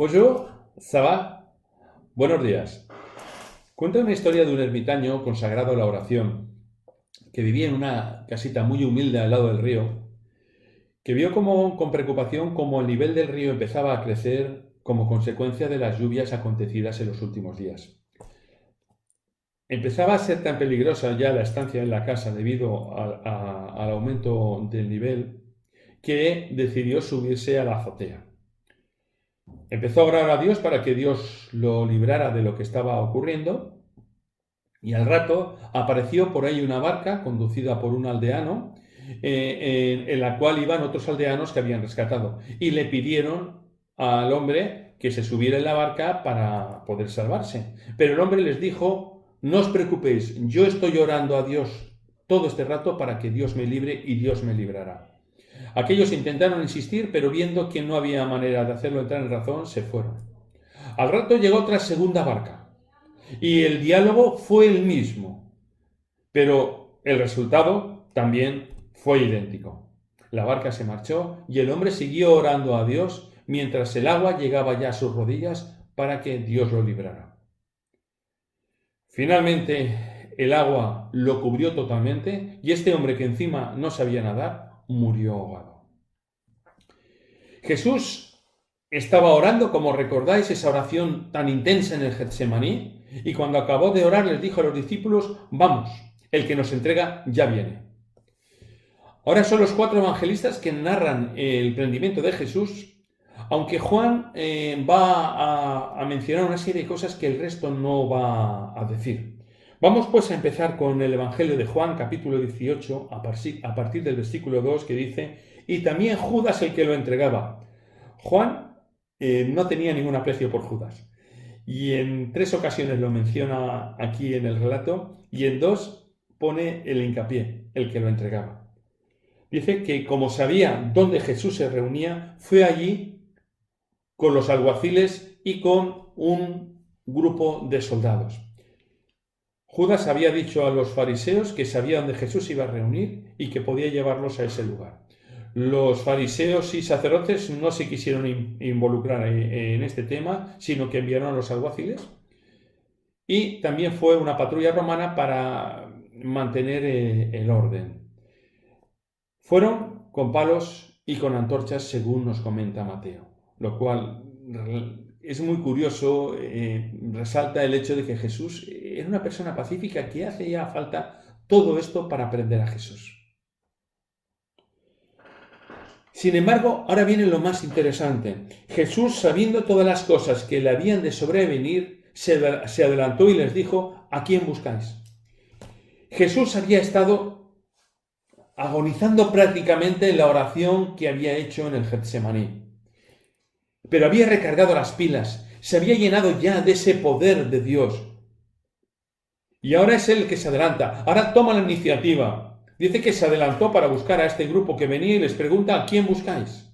Bonjour, ça va? Buenos días. Cuenta una historia de un ermitaño consagrado a la oración, que vivía en una casita muy humilde al lado del río, que vio con preocupación cómo el nivel del río empezaba a crecer como consecuencia de las lluvias acontecidas en los últimos días. Empezaba a ser tan peligrosa ya la estancia en la casa debido al aumento del nivel que decidió subirse a la azotea. Empezó a orar a Dios para que Dios lo librara de lo que estaba ocurriendo y al rato apareció por ahí una barca conducida por un aldeano en la cual iban otros aldeanos que habían rescatado y le pidieron al hombre que se subiera en la barca para poder salvarse. Pero el hombre les dijo: no os preocupéis, yo estoy orando a Dios todo este rato para que Dios me libre y Dios me librará. Aquellos intentaron insistir, pero viendo que no había manera de hacerlo entrar en razón, se fueron. Al rato llegó otra segunda barca y el diálogo fue el mismo, pero el resultado también fue idéntico. La barca se marchó y el hombre siguió orando a Dios mientras el agua llegaba ya a sus rodillas para que Dios lo librara. Finalmente el agua lo cubrió totalmente y este hombre, que encima no sabía nadar, murió ahogado. Jesús estaba orando, como recordáis, esa oración tan intensa en el Getsemaní, y cuando acabó de orar les dijo a los discípulos: vamos, el que nos entrega ya viene. Ahora son los 4 evangelistas que narran el prendimiento de Jesús, aunque Juan va a mencionar una serie de cosas que el resto no va a decir. Vamos pues a empezar con el Evangelio de Juan, capítulo 18, a partir del versículo 2, que dice: y también Judas, el que lo entregaba. Juan no tenía ningún aprecio por Judas, y en 3 ocasiones lo menciona aquí en el relato, y en 2 pone el hincapié, el que lo entregaba. Dice que, como sabía dónde Jesús se reunía, fue allí con los alguaciles y con un grupo de soldados. Judas había dicho a los fariseos que sabía dónde Jesús iba a reunir y que podía llevarlos a ese lugar. Los fariseos y sacerdotes no se quisieron involucrar en este tema, sino que enviaron a los alguaciles, y también fue una patrulla romana para mantener el orden. Fueron con palos y con antorchas, según nos comenta Mateo, lo cual es muy curioso. Resalta el hecho de que Jesús era una persona pacífica, que hace ya falta todo esto para aprender a Jesús. Sin embargo, ahora viene lo más interesante. Jesús, sabiendo todas las cosas que le habían de sobrevenir, se adelantó y les dijo: ¿a quién buscáis? Jesús había estado agonizando prácticamente en la oración que había hecho en el Getsemaní, pero había recargado las pilas, se había llenado ya de ese poder de Dios, y ahora es él el que se adelanta, ahora toma la iniciativa. Dice que se adelantó para buscar a este grupo que venía y les pregunta: ¿a quién buscáis?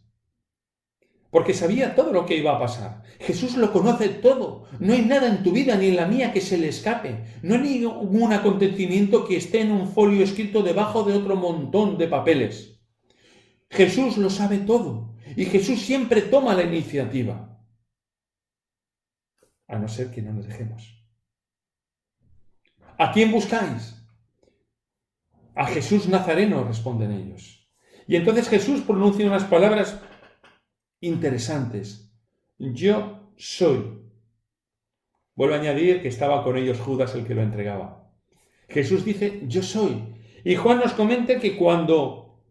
Porque sabía todo lo que iba a pasar. Jesús lo conoce todo. No hay nada en tu vida ni en la mía que se le escape. No hay ningún acontecimiento que esté en un folio escrito debajo de otro montón de papeles. Jesús lo sabe todo. Y Jesús siempre toma la iniciativa. A no ser que no nos dejemos. ¿A quién buscáis? A Jesús Nazareno, responden ellos. Y entonces Jesús pronuncia unas palabras interesantes. Yo soy. Vuelvo a añadir que estaba con ellos Judas, el que lo entregaba. Jesús dice: yo soy. Y Juan nos comenta que cuando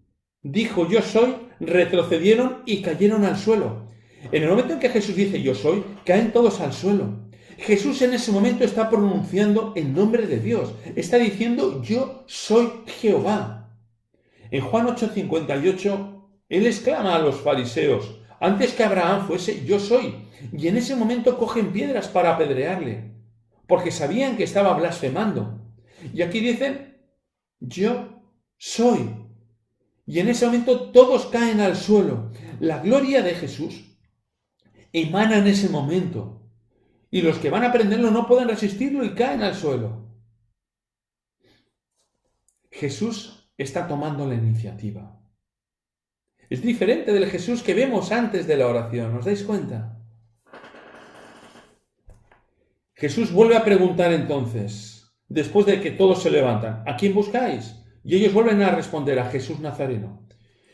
dijo yo soy, retrocedieron y cayeron al suelo. En el momento en que Jesús dice yo soy, caen todos al suelo. Jesús en ese momento está pronunciando el nombre de Dios. Está diciendo: yo soy Jehová. En Juan 8:58, él exclama a los fariseos: antes que Abraham fuese, yo soy. Y en ese momento cogen piedras para apedrearle, porque sabían que estaba blasfemando. Y aquí dicen: yo soy. Y en ese momento todos caen al suelo. La gloria de Jesús emana en ese momento. Y los que van a aprenderlo no pueden resistirlo y caen al suelo. Jesús está tomando la iniciativa. Es diferente del Jesús que vemos antes de la oración, ¿os dais cuenta? Jesús vuelve a preguntar entonces, después de que todos se levantan, ¿a quién buscáis? Y ellos vuelven a responder a Jesús Nazareno.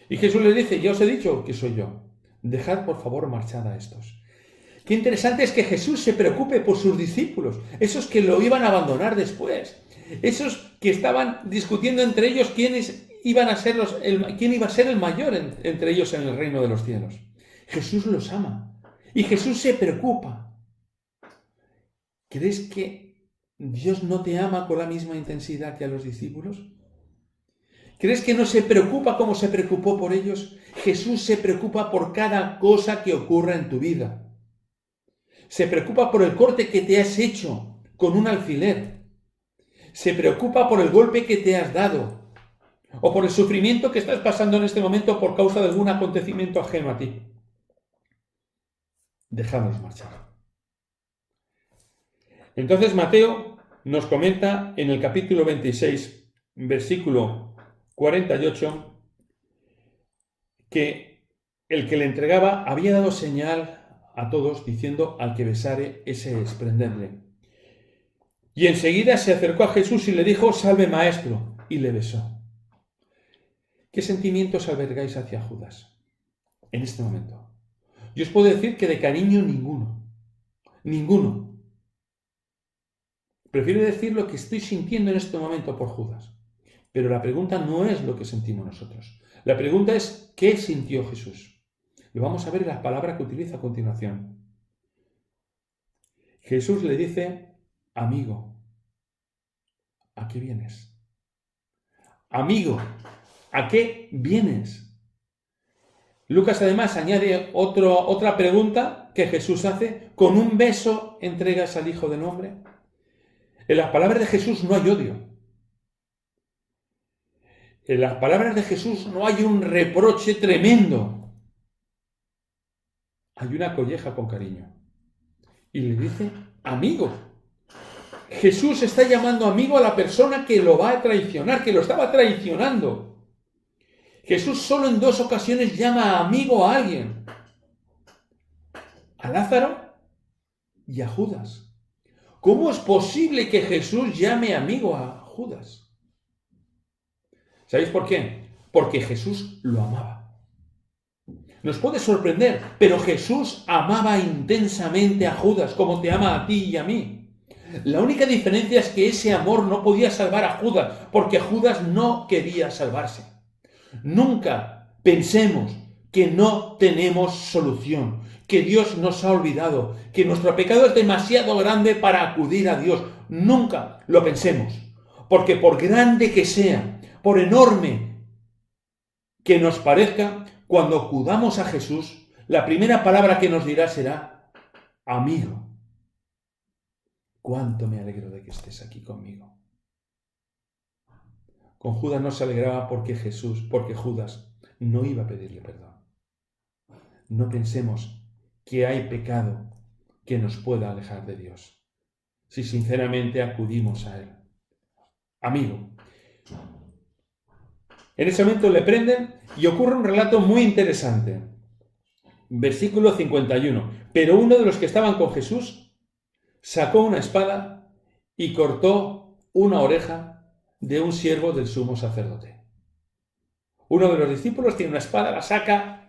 Y Jesús les dice, ya os he dicho que soy yo. Dejad por favor marchar a estos. Qué interesante es que Jesús se preocupe por sus discípulos, esos que lo iban a abandonar después, esos que estaban discutiendo entre ellos quién iba a ser el mayor entre ellos en el reino de los cielos. Jesús los ama y Jesús se preocupa. ¿Crees que Dios no te ama con la misma intensidad que a los discípulos? ¿Crees que no se preocupa como se preocupó por ellos? Jesús se preocupa por cada cosa que ocurra en tu vida. Se preocupa por el corte que te has hecho con un alfiler. Se preocupa por el golpe que te has dado. O por el sufrimiento que estás pasando en este momento por causa de algún acontecimiento ajeno a ti. Dejadlos marchar. Entonces Mateo nos comenta en el capítulo 26, versículo 48, que el que le entregaba había dado señal a todos diciendo al que besare ese es prenderle. Y enseguida se acercó a Jesús y le dijo, salve maestro, y le besó. ¿Qué sentimientos albergáis hacia Judas en este momento? Yo os puedo decir que de cariño ninguno. Ninguno. Prefiero decir lo que estoy sintiendo en este momento por Judas. Pero la pregunta no es lo que sentimos nosotros. La pregunta es, ¿qué sintió Jesús? Lo vamos a ver en las palabras que utiliza a continuación. Jesús le dice, amigo, ¿a qué vienes? Amigo, ¿a qué vienes? Lucas además añade otra pregunta que Jesús hace, ¿con un beso entregas al Hijo del Hombre? En las palabras de Jesús no hay odio. En las palabras de Jesús no hay un reproche tremendo. Hay una colleja con cariño. Y le dice, amigo. Jesús está llamando amigo a la persona que lo va a traicionar, que lo estaba traicionando. Jesús solo en 2 ocasiones llama amigo a alguien. A Lázaro y a Judas. ¿Cómo es posible que Jesús llame amigo a Judas? ¿Sabéis por qué? Porque Jesús lo amaba. Nos puede sorprender, pero Jesús amaba intensamente a Judas, como te ama a ti y a mí. La única diferencia es que ese amor no podía salvar a Judas, porque Judas no quería salvarse. Nunca pensemos que no tenemos solución, que Dios nos ha olvidado, que nuestro pecado es demasiado grande para acudir a Dios. Nunca lo pensemos, porque por grande que sea, por enorme que nos parezca, cuando acudamos a Jesús, la primera palabra que nos dirá será, amigo, cuánto me alegro de que estés aquí conmigo. Con Judas no se alegraba porque Judas no iba a pedirle perdón. No pensemos que hay pecado que nos pueda alejar de Dios, si sinceramente acudimos a Él. Amigo. En ese momento le prenden y ocurre un relato muy interesante. Versículo 51. Pero uno de los que estaban con Jesús sacó una espada y cortó una oreja de un siervo del sumo sacerdote. Uno de los discípulos tiene una espada, la saca,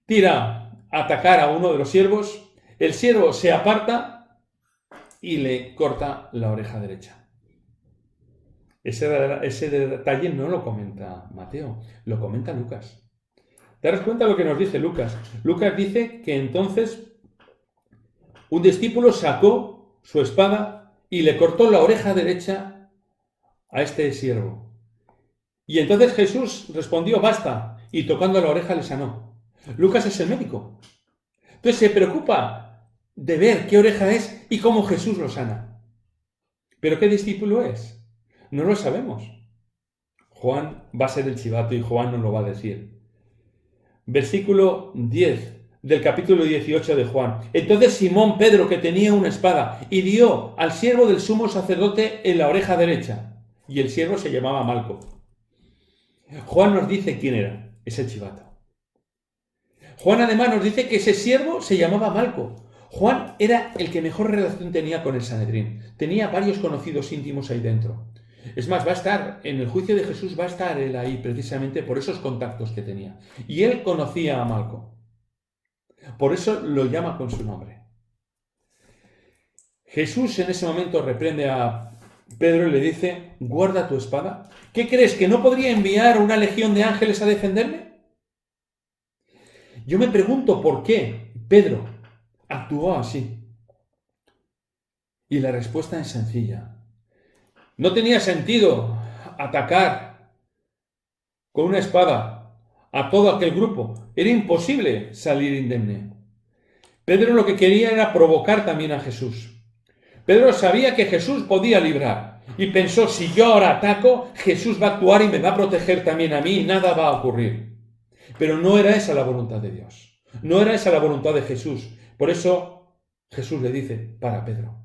tira a atacar a uno de los siervos, el siervo se aparta y le corta la oreja derecha. Ese detalle no lo comenta Mateo, lo comenta Lucas. ¿Te das cuenta de lo que nos dice Lucas? Lucas dice que entonces un discípulo sacó su espada y le cortó la oreja derecha a este siervo. Y entonces Jesús respondió, basta, y tocando la oreja le sanó. Lucas es el médico. Entonces se preocupa de ver qué oreja es y cómo Jesús lo sana. ¿Pero qué discípulo es? No lo sabemos. Juan va a ser el chivato y Juan nos lo va a decir. Versículo 10 del capítulo 18 de Juan. Entonces Simón Pedro, que tenía una espada, hirió al siervo del sumo sacerdote en la oreja derecha. Y el siervo se llamaba Malco. Juan nos dice quién era ese chivato. Juan además nos dice que ese siervo se llamaba Malco. Juan era el que mejor relación tenía con el Sanedrín. Tenía varios conocidos íntimos ahí dentro. Es más, va a estar, en el juicio de Jesús va a estar él ahí precisamente por esos contactos que tenía. Y él conocía a Malco. Por eso lo llama con su nombre. Jesús en ese momento reprende a Pedro y le dice, guarda tu espada. ¿Qué crees, que no podría enviar una legión de ángeles a defenderme? Yo me pregunto por qué Pedro actuó así. Y la respuesta es sencilla. No tenía sentido atacar con una espada a todo aquel grupo. Era imposible salir indemne. Pedro lo que quería era provocar también a Jesús. Pedro sabía que Jesús podía librar y pensó, si yo ahora ataco, Jesús va a actuar y me va a proteger también a mí y nada va a ocurrir. Pero no era esa la voluntad de Dios. No era esa la voluntad de Jesús. Por eso Jesús le dice, para Pedro.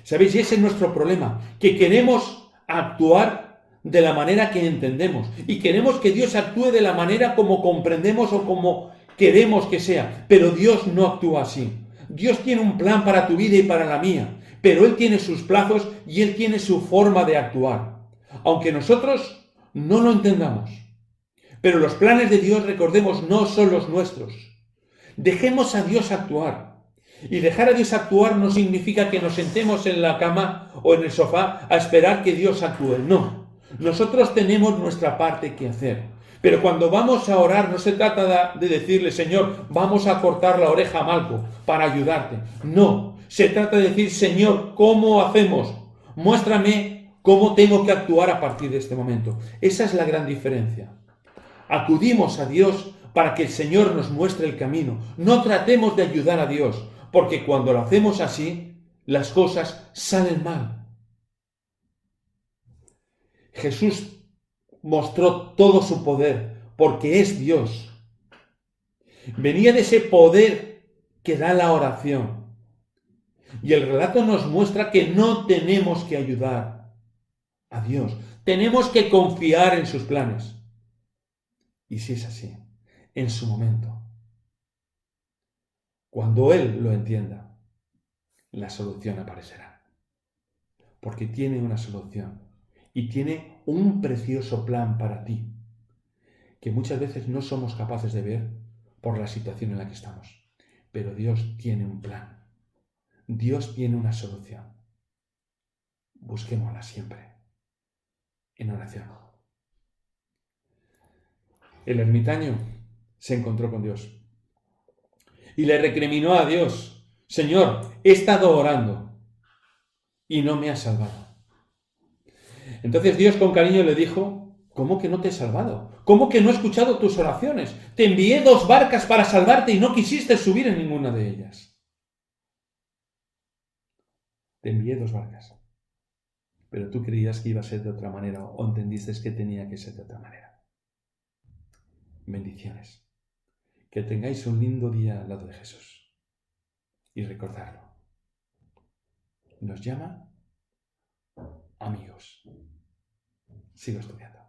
¿Sabéis? Y ese es nuestro problema, que queremos actuar de la manera que entendemos y queremos que Dios actúe de la manera como comprendemos o como queremos que sea, pero Dios no actúa así. Dios tiene un plan para tu vida y para la mía, pero Él tiene sus plazos y Él tiene su forma de actuar, aunque nosotros no lo entendamos. Pero los planes de Dios, recordemos, no son los nuestros. Dejemos a Dios actuar. Y dejar a Dios actuar no significa que nos sentemos en la cama o en el sofá a esperar que Dios actúe. No. Nosotros tenemos nuestra parte que hacer. Pero cuando vamos a orar no se trata de decirle, Señor, vamos a cortar la oreja a Malco para ayudarte. No. Se trata de decir, Señor, ¿cómo hacemos? Muéstrame cómo tengo que actuar a partir de este momento. Esa es la gran diferencia. Acudimos a Dios para que el Señor nos muestre el camino. No tratemos de ayudar a Dios, porque cuando lo hacemos así, las cosas salen mal. Jesús mostró todo su poder, porque es Dios. Venía de ese poder que da la oración. Y el relato nos muestra que no tenemos que ayudar a Dios. Tenemos que confiar en sus planes. Y si es así, en su momento, cuando Él lo entienda, la solución aparecerá. Porque tiene una solución y tiene un precioso plan para ti, que muchas veces no somos capaces de ver por la situación en la que estamos. Pero Dios tiene un plan. Dios tiene una solución. Busquémosla siempre en oración. El ermitaño se encontró con Dios y le recriminó a Dios: Señor, he estado orando y no me has salvado. Entonces Dios con cariño le dijo: ¿cómo que no te he salvado? ¿Cómo que no he escuchado tus oraciones? Te envié 2 barcas para salvarte y no quisiste subir en ninguna de ellas. Te envié 2 barcas. Pero tú creías que iba a ser de otra manera o entendiste que tenía que ser de otra manera. Bendiciones. Que tengáis un lindo día al lado de Jesús. Y recordadlo. Nos llama amigos. Sigo estudiando.